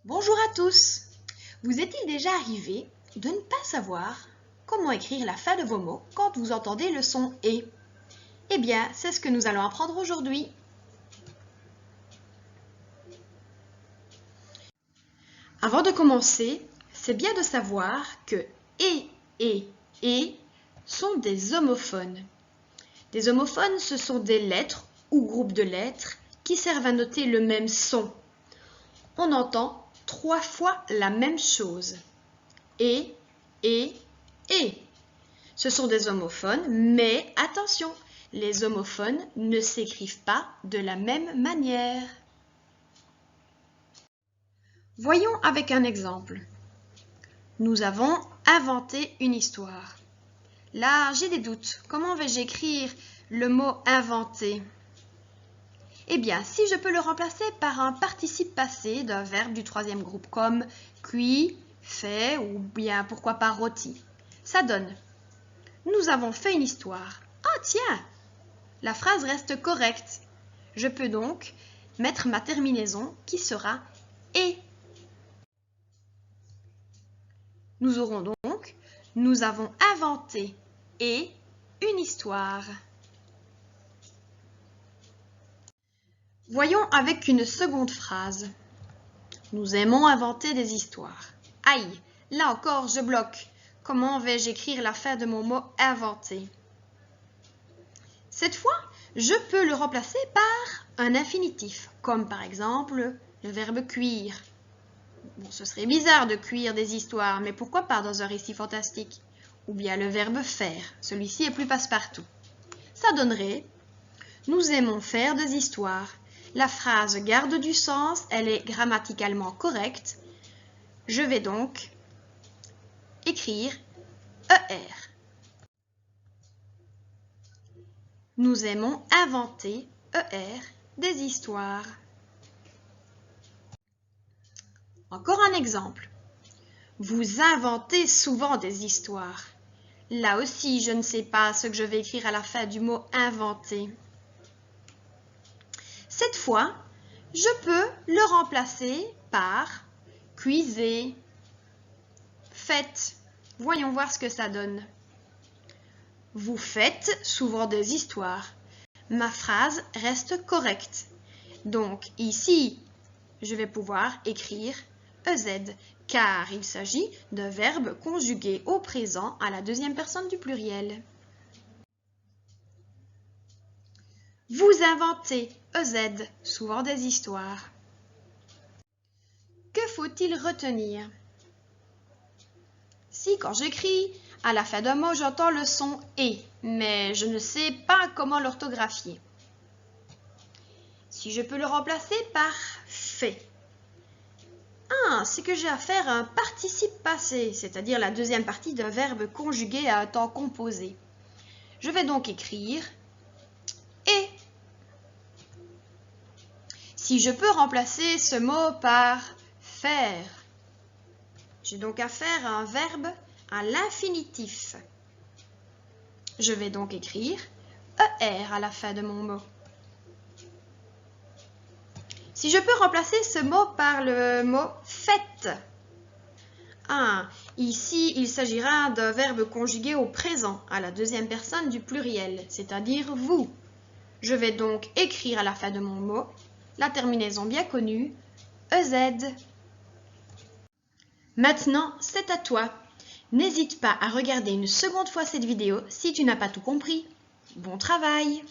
Bonjour à tous! Vous est-il déjà arrivé de ne pas savoir comment écrire la fin de vos mots quand vous entendez le son « et » ? Eh bien, c'est ce que nous allons apprendre aujourd'hui. Avant de commencer, c'est bien de savoir que « et » sont des homophones. Des homophones, ce sont des lettres ou groupes de lettres qui servent à noter le même son. On entend 3 fois la même chose. Et. Ce sont des homophones, mais attention, les homophones ne s'écrivent pas de la même manière. Voyons avec un exemple. Nous avons inventé une histoire. Là, j'ai des doutes. Comment vais-je écrire le mot « inventer » ? Eh bien, si je peux le remplacer par un participe passé d'un verbe du 3e groupe, comme cuit, fait ou bien pourquoi pas rôti. Ça donne « Nous avons fait une histoire ». Ah tiens, la phrase reste correcte. Je peux donc mettre ma terminaison qui sera « et ». Nous aurons donc « Nous avons inventé et une histoire ». Voyons avec une seconde phrase. Nous aimons inventer des histoires. Aïe, là encore je bloque. Comment vais-je écrire la fin de mon mot « inventer » ? Cette fois, je peux le remplacer par un infinitif, comme par exemple le verbe « cuire ». Bon, ce serait bizarre de cuire des histoires, mais pourquoi pas dans un récit fantastique ? Ou bien le verbe « faire », celui-ci est plus passe-partout. Ça donnerait « Nous aimons faire des histoires ». La phrase garde du sens, elle est grammaticalement correcte. Je vais donc écrire ER. Nous aimons inventer, ER, des histoires. Encore un exemple. Vous inventez souvent des histoires. Là aussi, je ne sais pas ce que je vais écrire à la fin du mot inventer. Cette fois, je peux le remplacer par cuisez, faites. Voyons voir ce que ça donne. Vous faites souvent des histoires. Ma phrase reste correcte. Donc ici, je vais pouvoir écrire EZ, car il s'agit d'un verbe conjugué au présent à la 2e personne du pluriel. Vous inventez, EZ, souvent des histoires. Que faut-il retenir ? Si, quand j'écris, à la fin d'un mot, j'entends le son « et », mais je ne sais pas comment l'orthographier. Si je peux le remplacer par « fait ». Ah, c'est que j'ai affaire à un participe passé, c'est-à-dire la 2e partie d'un verbe conjugué à un temps composé. Je vais donc écrire « et ». Si je peux remplacer ce mot par « faire », j'ai donc affaire à un verbe à l'infinitif. Je vais donc écrire ER à la fin de mon mot. Si je peux remplacer ce mot par le mot « faites », ici il s'agira d'un verbe conjugué au présent à la 2e personne du pluriel, c'est-à-dire « vous ». Je vais donc écrire à la fin de mon mot la terminaison bien connue EZ. Maintenant, c'est à toi. N'hésite pas à regarder une seconde fois cette vidéo si tu n'as pas tout compris. Bon travail!